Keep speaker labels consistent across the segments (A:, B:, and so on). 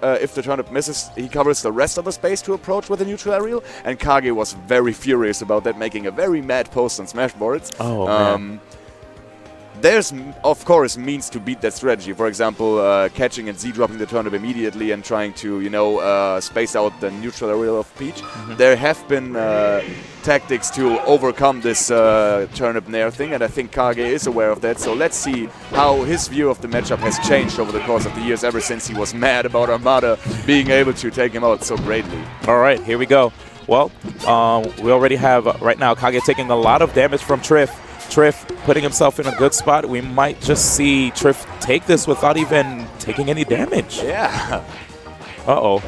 A: if the turnip misses, he covers the rest of the space to approach with a neutral aerial. And Kage was very furious about that, making a very mad post on Smashboards.
B: Oh, man.
A: There's, of course, means to beat that strategy. For example, catching and Z-dropping the turnip immediately and trying to, space out the neutral aerial of Peach. There have been tactics to overcome this turnip nair thing, and I think Kage is aware of that. So let's see how his view of the matchup has changed over the course of the years, ever since he was mad about Armada being able to take him out so greatly.
B: All right, here we go. Well, we already have, right now, Kage taking a lot of damage from Trif. Trif putting himself in a good spot. We might just see Trif take this without even taking any damage.
A: Yeah.
B: Uh-oh.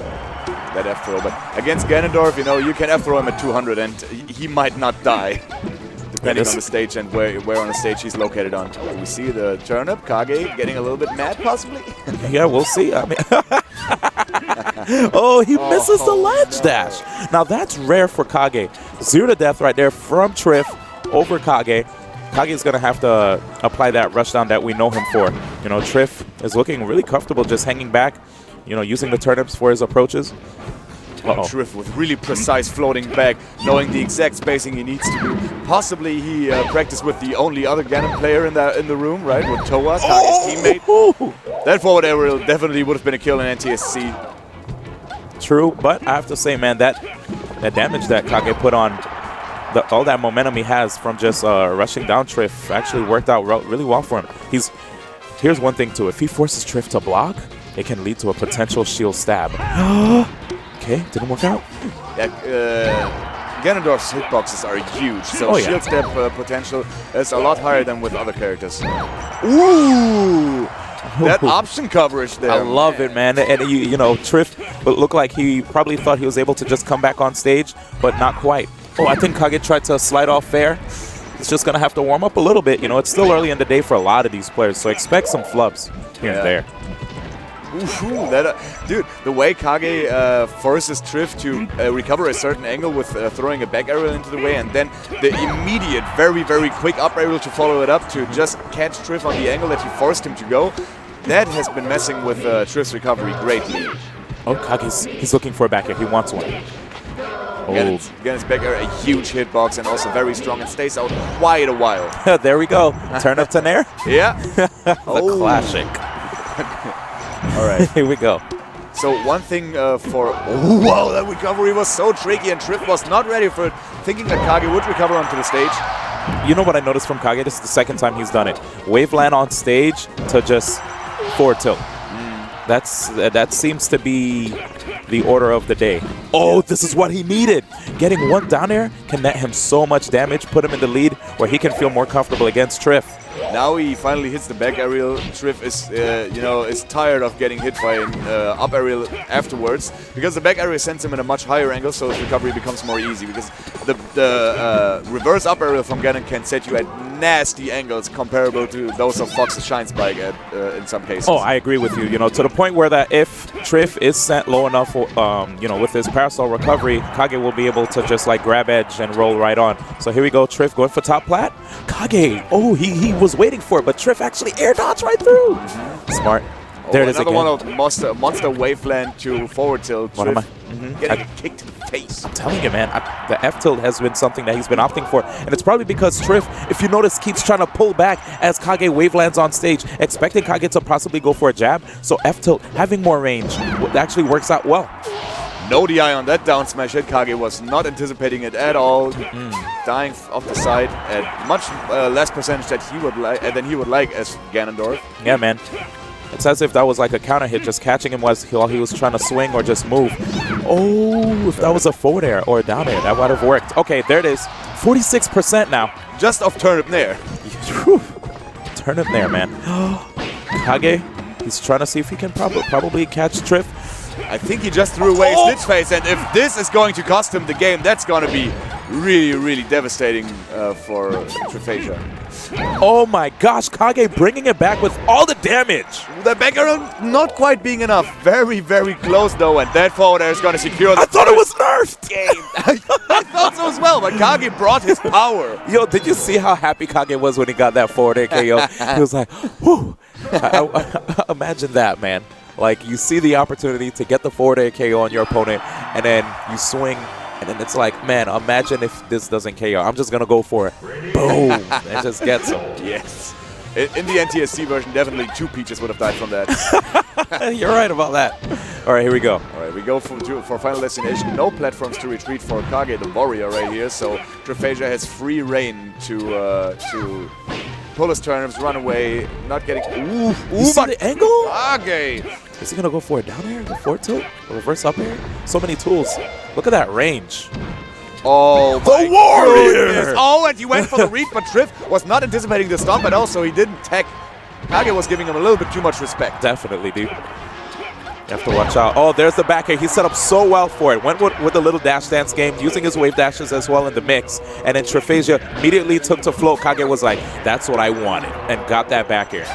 A: That F throw, but against Ganondorf, you can F throw him at 200 and he might not die, depending on the stage and where on the stage he's located on. We see the turnip, Kage getting a little bit mad, possibly.
B: Yeah, we'll see. I mean, oh, he misses the ledge dash. Now that's rare for Kage. 0 to death right there from Trif over Kage. Kage is going to have to apply that rushdown that we know him for. Trif is looking really comfortable just hanging back, using the turnips for his approaches.
A: Trif with really precise floating back, knowing the exact spacing he needs to do. Possibly he practiced with the only other Ganon player in the room, right? With Toa, Kage's teammate. That forward aerial definitely would have been a kill in NTSC.
B: True, but I have to say, man, that damage that Kage put on, all that momentum he has from just rushing down Trif actually worked out really well for him. Here's one thing, too. If he forces Trif to block, it can lead to a potential shield stab. Okay, didn't work out.
A: Yeah, Ganondorf's hitboxes are huge, so shield stab potential is a lot higher than with other characters. Ooh! That option coverage there.
B: I love it, man. And, Trif looked like he probably thought he was able to just come back on stage, but not quite. Oh, I think Kage tried to slide off fair. It's just going to have to warm up a little bit. It's still early in the day for a lot of these players, so expect some flubs here and there.
A: Dude, the way Kage forces Trif to recover a certain angle with throwing a back aerial into the way, and then the immediate, very, very quick up aerial to follow it up to just catch Trif on the angle that he forced him to go, that has been messing with Trif's recovery greatly.
B: Oh, he's looking for a back air. He wants one.
A: Ganon's back air, a huge hitbox and also very strong and stays out quite a while.
B: There we go. Turn up to nair.
A: Yeah.
B: The classic.
A: All right.
B: Here we go.
A: So one thing wow, that recovery was so tricky and Trif was not ready for it, thinking that Kage would recover onto the stage.
B: You know what I noticed from Kage? This is the second time he's done it. Wave land on stage to just forward tilt. That seems to be the order of the day. Oh, this is what he needed. Getting one down air can net him so much damage, put him in the lead where he can feel more comfortable against Trif.
A: Now he finally hits the back aerial. Trif is tired of getting hit by an up aerial afterwards, because the back aerial sends him in a much higher angle, so his recovery becomes more easy, because the reverse up aerial from Ganon can set you at nasty angles comparable to those of Fox's Shine Spike in some cases.
B: Oh, I agree with you. To the point where that if Trif is sent low enough, with his parasol recovery, Kage will be able to just grab edge and roll right on. So here we go, Trif going for top plat. Kage, he was waiting for it, but Trif actually air dodged right through. Smart. There it is again.
A: Another one of monster waveland to forward tilt. Trif getting a kick to the face.
B: I'm telling you, man, the F tilt has been something that he's been opting for, and it's probably because Trif, if you notice, keeps trying to pull back as Kage wavelands on stage, expecting Kage to possibly go for a jab. So F tilt having more range actually works out well.
A: No DI on that down smash hit. Kage was not anticipating it at all. Dying off the side at much less percentage that than he would like as Ganondorf.
B: Yeah, man. It's as if that was like a counter hit, just catching him while he was trying to swing or just move. Oh, if that was a forward air or a down air, that would have worked. Okay, there it is. 46% now.
A: Just off turnip nair.
B: Turnip nair, man. Kage, he's trying to see if he can probably catch Trif.
A: I think he just threw away his glitch face, and if this is going to cost him the game, that's going to be really, really devastating for Trifasia.
B: Oh my gosh, Kage bringing it back with all the damage.
A: The back air not quite being enough. Very, very close though, and that forward air is going to secure the
B: I thought it was nerfed!
A: Game. I thought so as well, but Kage brought his power.
B: Yo, did you see how happy Kage was when he got that forward air KO? He was like, whew. Imagine that, man. Like, you see the opportunity to get the forward air KO on your opponent, and then you swing, and then it's like, man, imagine if this doesn't KO. I'm just going to go for it. Boom. And just gets him.
A: Yes. In the NTSC version, definitely 2 Peaches would have died from that.
B: You're right about that. All right, here we go.
A: All right, we go for Final Destination. No platforms to retreat for Kage, the warrior, right here. So Trifasia has free reign to pull his turnips, run away, not getting... Ooh,
B: You see the angle?
A: Kage!
B: Is he going to go for a down air, the forward tilt, a reverse up air? So many tools. Look at that range.
A: Oh,
B: the warrior!
A: Goodness. Oh, and he went for the read, but Trif was not anticipating the stomp, but also he didn't tech. Kage was giving him a little bit too much respect.
B: Definitely, dude. You have to watch out. Oh, there's the back air. He set up so well for it. Went with the little dash dance game, using his wave dashes as well in the mix. And then Trifasia immediately took to float. Kage was like, that's what I wanted, and got that back air.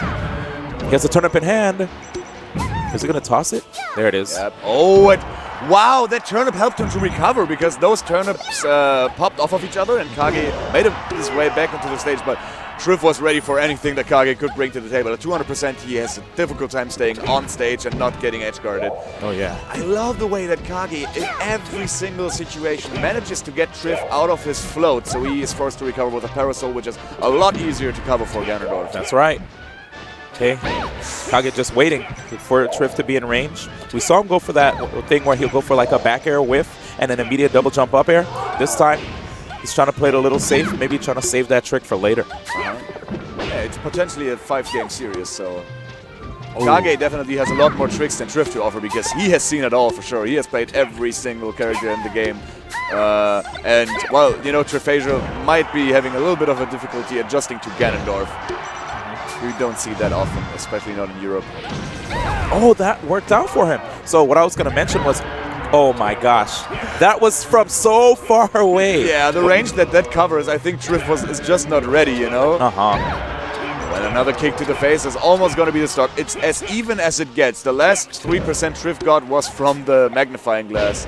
B: He has a turnip in hand. Is he going to toss it? There it is.
A: Yep. Oh, wow, that turnip helped him to recover because those turnips popped off of each other, and Kage made his way back into the stage. But Trif was ready for anything that Kage could bring to the table. At 200%, he has a difficult time staying on stage and not getting edge guarded.
B: Oh, yeah.
A: I love the way that Kage, in every single situation, manages to get Trif out of his float, so he is forced to recover with a parasol, which is a lot easier to cover for Ganondorf.
B: That's right. Okay, Kage just waiting for Trif to be in range. We saw him go for that thing where he'll go for like a back air whiff and an immediate double jump up air. This time, he's trying to play it a little safe, maybe trying to save that trick for later.
A: Yeah, it's potentially a 5-game series, so Kage definitely has a lot more tricks than Trif to offer because he has seen it all for sure. He has played every single character in the game. And, well, you know, Trifasia might be having a little bit of a difficulty adjusting to Ganondorf. We don't see that often, especially not in Europe.
B: Oh, that worked out for him. So what I was going to mention was, oh my gosh, that was from so far away.
A: Yeah, the range that covers, I think Trif is just not ready, you know? And another kick to the face is almost going to be the stock. It's as even as it gets. The last 3% Trif got was from the magnifying glass.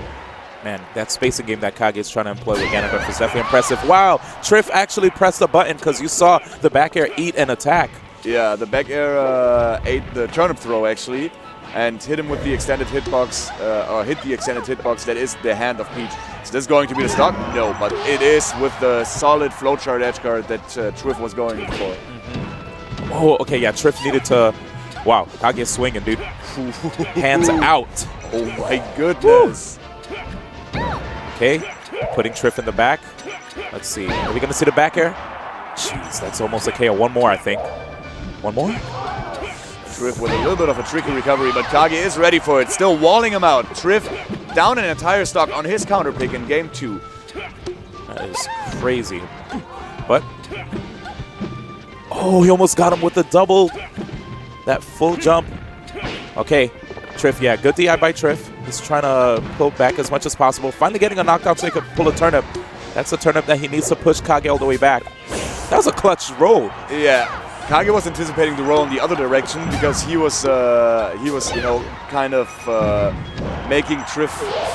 B: Man, that spacing game that Kage is trying to employ with Ganondorf is definitely impressive. Wow, Trif actually pressed the button because you saw the back air eat an attack.
A: Yeah, the back air ate the turnip throw, actually, and hit him with the extended hitbox, or hit the extended hitbox that is the hand of Peach. Is this going to be the stock? No, but it is with the solid flowchart edge guard that Trif was going for.
B: Oh, okay, yeah, Trif needed to... Wow, Kage is swinging, dude. Hands out.
A: Oh my goodness.
B: Okay, putting Trif in the back. Let's see, are we going to see the back air? Jeez, that's almost a KO. One more, I think. One more?
A: Trif with a little bit of a tricky recovery, but Kage is ready for it. Still walling him out. Trif down an entire stock on his counter pick in game 2.
B: That is crazy. But... oh, he almost got him with the double. That full jump. Okay, Trif, yeah, good DI by Trif. He's trying to pull back as much as possible. Finally getting a knockdown so he could pull a turnip. That's a turnip that he needs to push Kage all the way back. That was a clutch roll.
A: Yeah. Kage was anticipating the roll in the other direction because he was you know, kind of making Trif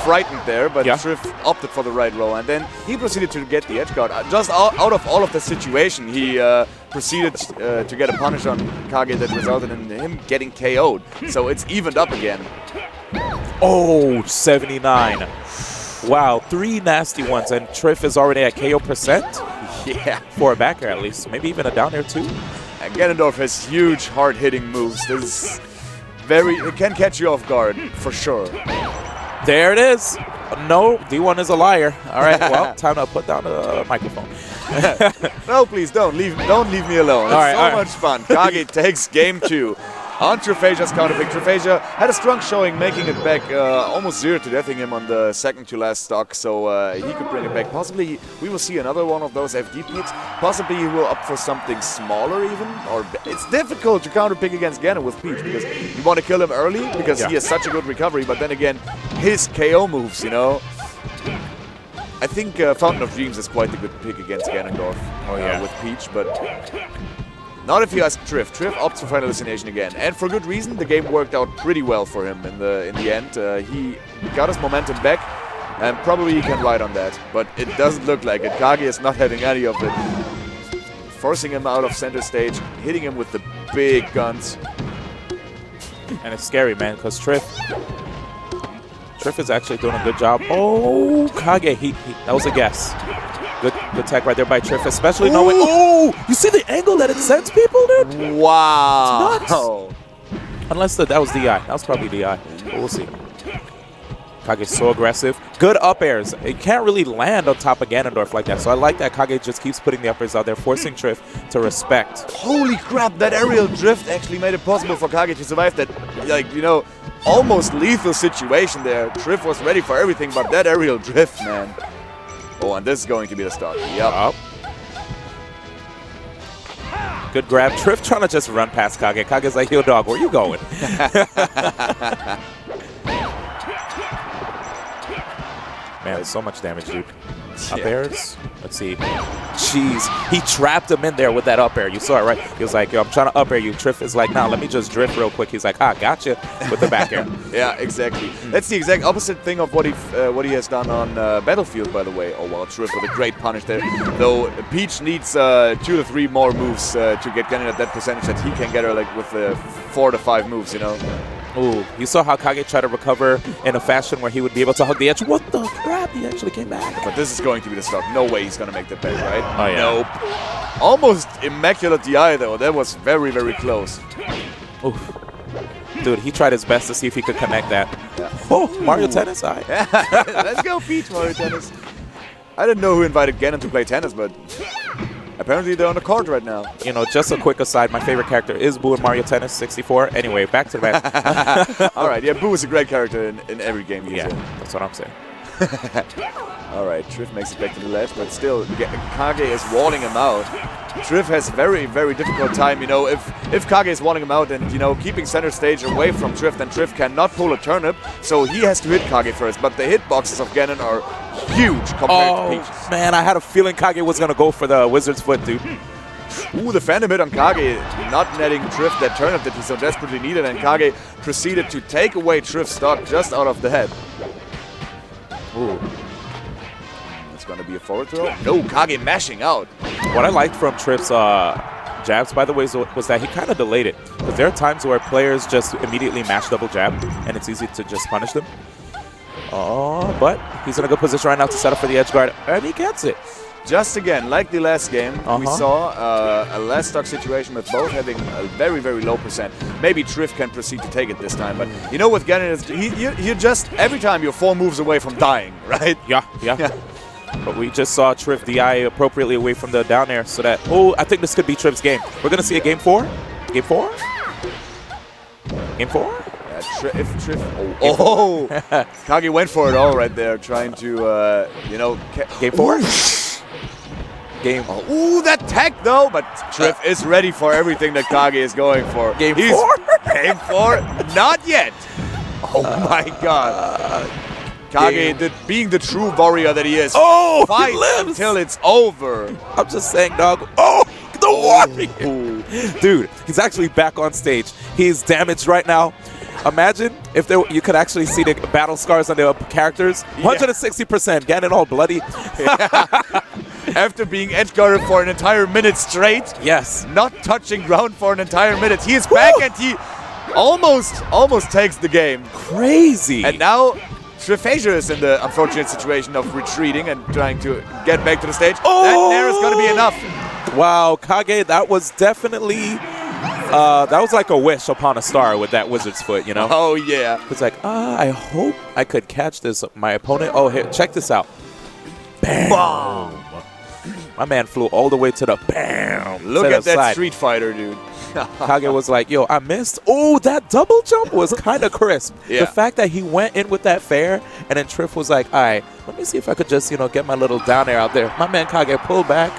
A: frightened there, but Trif opted for the right roll, and then he proceeded to get the edge guard. Just out of all of the situation, he proceeded to get a punish on Kage that resulted in him getting KO'd. So it's evened up again.
B: Oh, 79. Wow, 3 nasty ones, and Trif is already at KO %?
A: Yeah.
B: For a back air at least, maybe even a down air too.
A: And Ganondorf has huge, hard-hitting moves. This is it can catch you off guard, for sure.
B: There it is. No, D1 is a liar. All right, well, time to put down the microphone.
A: No, please, don't leave me alone. It's so much fun. Kage takes game 2. On Trifasia's counterpick. Trifasia had a strong showing, making it back almost 0-deathing him on the second to last stock, so he could bring it back. Possibly we will see another one of those FD picks. Possibly he will opt for something smaller even. Or it's difficult to counterpick against Ganon with Peach because you want to kill him early because he has such a good recovery, but then again, his KO moves, you know. I think Fountain of Dreams is quite a good pick against Ganondorf with Peach, but... not if you ask Trif. Trif opts for Final Destination again, and for good reason. The game worked out pretty well for him in the end. He got his momentum back, and probably he can ride on that. But it doesn't look like it. Kage is not having any of it. Forcing him out of center stage, hitting him with the big guns.
B: And it's scary, man, because Trif is actually doing a good job. Oh, Kage, that was a guess. Good tech right there by Trif, especially knowing. Oh, you see the angle that it sends people, dude?
A: Wow.
B: It's nuts. Unless that was DI. That was probably DI. But we'll see. Kage's so aggressive. Good up airs. It can't really land on top of Ganondorf like that. So I like that Kage just keeps putting the up airs out there, forcing Trif to respect.
A: Holy crap, that aerial drift actually made it possible for Kage to survive that, like, you know, almost lethal situation there. Trif was ready for everything, but that aerial drift, man. Oh, and this is going to be the stock. Yep.
B: Good grab. Trif trying to just run past Kage. Kage's like, yo, dog, where you going? Man, so much damage, dude. Up airs. Let's see. Jeez. He trapped him in there with that up air. You saw it, right? He was like, yo, I'm trying to up air you. Trif is like, nah, let me just drift real quick. He's like, gotcha, with the back air.
A: Yeah, exactly. That's the exact opposite thing of what he has done on Battlefield, by the way. Oh, wow, Trif with a great punish there. Though Peach needs 2 to 3 more moves to get Ganon at that percentage that he can get her like with 4 to 5 moves, you know?
B: Ooh, you saw how Kage tried to recover in a fashion where he would be able to hug the edge. What the crap? He actually came back.
A: But this is going to be the stock. No way he's going to make that back, right?
B: Oh, yeah.
A: Nope. Almost immaculate DI, though. That was very, very close.
B: Oof. Dude, he tried his best to see if he could connect that.
A: Yeah.
B: Oh, Mario Tennis? All right.
A: Let's go, Peach, Mario Tennis. I didn't know who invited Ganon to play tennis, but apparently they're on the court right now.
B: You know, just a quick aside, my favorite character is Boo in Mario Tennis 64. Anyway, back to the match.
A: All right, yeah, Boo is a great character in every game he's in.
B: That's what I'm saying.
A: All right, Trif makes it back to the ledge, but still, Kage is walling him out. Trif has very, very difficult time, you know, if Kage is walling him out and, you know, keeping center stage away from Trif, then Trif cannot pull a turnip, so he has to hit Kage first, but the hitboxes of Ganon are huge compared to Peach's.
B: Man, I had a feeling Kage was going to go for the Wizard's Foot, dude.
A: Ooh, the Phantom hit on Kage, not netting Trif that turnip that he so desperately needed, and Kage proceeded to take away Trif's stock just out of the head. Ooh. It's going to be a forward throw. No, Kage mashing out.
B: What I liked from Trif's jabs, by the way, was that he kind of delayed it. Because there are times where players just immediately mash double jab, and it's easy to just punish them. Oh, but he's in a good position right now to set up for the edge guard, and he gets it.
A: Just again, like the last game, we saw a last stock situation with both having a very, very low percent. Maybe Trif can proceed to take it this time, but you know what Ganon is, you just, every time you're 4 moves away from dying, right?
B: Yeah. But we just saw Trif DI appropriately away from the down air, so that, oh, I think this could be Trif's game. We're going to see a game 4? Game 4? Game 4?
A: If Trif... Kage went for it all right there, trying to, you know...
B: Game 4?
A: Game. Ooh, that tech though, but Trif is ready for everything that Kage is going for.
B: Game 4?
A: Game 4? Not yet. Oh my god. Kage, being the true warrior that he is, fight until it's over.
B: I'm just saying, dog. Oh, the warrior. Dude, he's actually back on stage. He's damaged right now. Imagine if you could actually see the battle scars on the characters. 160%, Ganon all bloody.
A: After being edgeguarded for an entire minute straight.
B: Yes.
A: Not touching ground for an entire minute. He is back and he almost takes the game.
B: Crazy.
A: And now Trifasia is in the unfortunate situation of retreating and trying to get back to the stage. That nair is going to be enough.
B: Wow, Kage, that was definitely... that was like a wish upon a star with that Wizard's Foot, you know?
A: Oh, yeah.
B: It's like, I hope I could catch this. My opponent... Oh, here, check this out. Bam!
A: Wow.
B: My man flew all the way to the bam.
A: Look at that Street Fighter, dude.
B: Kage was like, yo, I missed. Oh, that double jump was kind of crisp.
A: Yeah.
B: The fact that he went in with that fair, and then Trif was like, all right, let me see if I could just, you know, get my little down air out there. My man Kage pulled back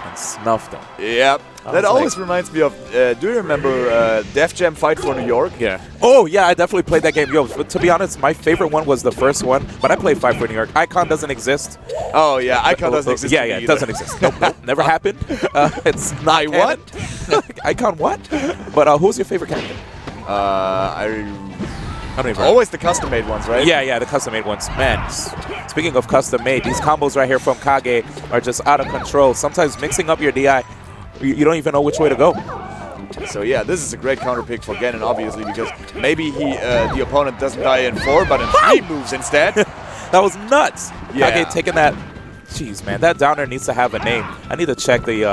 B: and snuffed him.
A: Yep. That always reminds me of, do you remember Def Jam Fight for New York?
B: Yeah. Oh, yeah, I definitely played that game. Yo, but to be honest, my favorite one was the first one, but I played Fight for New York. Icon doesn't exist.
A: Oh, yeah, Icon doesn't exist.
B: Yeah, it doesn't exist. Nope, never happened. It's not
A: what?
B: Icon what? But who's your favorite character?
A: I don't even always the custom-made ones, right?
B: Yeah, the custom-made ones. Man, speaking of custom-made, these combos right here from Kage are just out of control. Sometimes mixing up your DI, you don't even know which way to go.
A: So yeah, this is a great counter pick for Ganon, obviously, because maybe the opponent doesn't die in 4, but in 3 moves instead.
B: That was nuts.
A: Yeah.
B: Kage taking that. Jeez, man, that downer needs to have a name. I need to check the.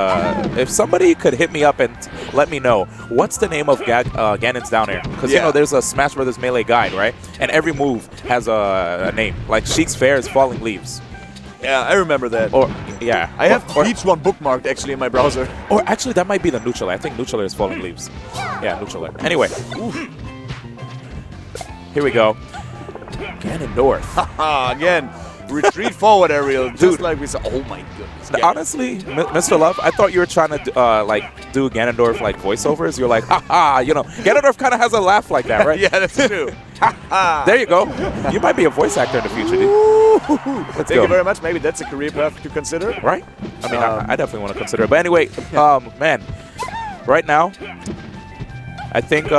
B: If somebody could hit me up and let me know what's the name of Ganon's downer, because you know there's a Smash Brothers Melee guide, right? And every move has a name. Like Sheik's Fair is Falling Leaves.
A: Yeah, I remember that.
B: Or yeah,
A: I have each one bookmarked actually in my browser.
B: Or actually, that might be the neutral. I think neutral is Falling Leaves. Yeah, neutral. Anyway, here we go. Ganondorf.
A: Again. Retreat forward aerial, just like we saw. Oh my goodness.
B: Honestly, Mr. Love, I thought you were trying to do Ganondorf like voiceovers. You're like, haha, you know, Ganondorf kind of has a laugh like that, right?
A: Yeah, that's true.
B: There you go. You might be a voice actor in the future, dude.
A: Thank you very much. Maybe that's a career path to consider.
B: Right? I mean, I definitely want to consider it. But anyway, man, right now, I think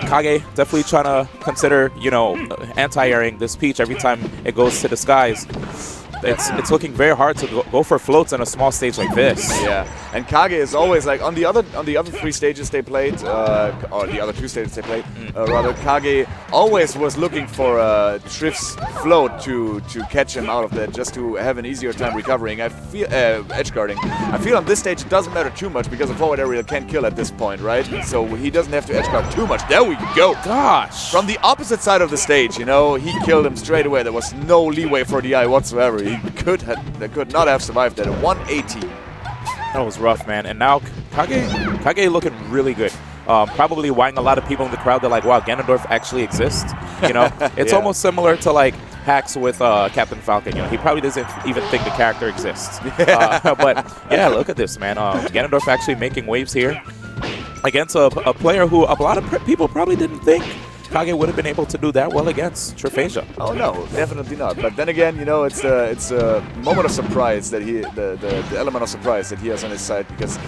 B: Kage definitely trying to consider, you know, anti-airing this Peach every time it goes to the skies. It's looking very hard to go for floats on a small stage like this.
A: Yeah, and Kage is always like on the other 3 stages they played, or the other 2 stages they played. Rather, Kage always was looking for Trif's float to catch him out of that, just to have an easier time recovering. I feel edge guarding. I feel on this stage it doesn't matter too much because the forward aerial can kill at this point, right? So he doesn't have to edge guard too much. There we go.
B: Gosh.
A: From the opposite side of the stage, you know, he killed him straight away. There was no leeway for DI whatsoever. He could not have survived that at 180.
B: That was rough, man. And now Kage looking really good. Probably whying a lot of people in the crowd. They're like, wow, Ganondorf actually exists. You know, it's almost similar to like Hacks with Captain Falcon. You know, he probably doesn't even think the character exists. But yeah, look at this, man. Ganondorf actually making waves here against a player who a lot of people probably didn't think Kage would have been able to do that well against Trifasia.
A: Oh no, definitely not. But then again, you know, it's a moment of surprise that the element of surprise that he has on his side, because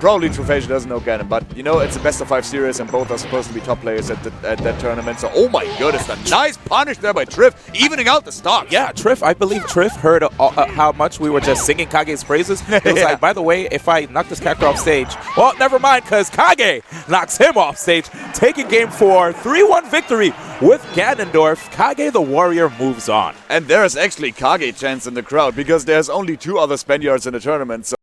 A: probably Trifasia doesn't know Ganon, but you know, it's a best of 5 series and both are supposed to be top players at that tournament. So oh my goodness, a nice punish there by Trif, evening out the stocks.
B: Yeah, I believe Trif heard how much we were just singing Kage's praises. It was like, by the way, if I knock this character off stage, well, never mind, because Kage knocks him off stage, taking game 4, 3-1 victory with Ganondorf. Kage the warrior moves on.
A: And there's actually Kage chants in the crowd because there's only 2 other Spaniards in the tournament. So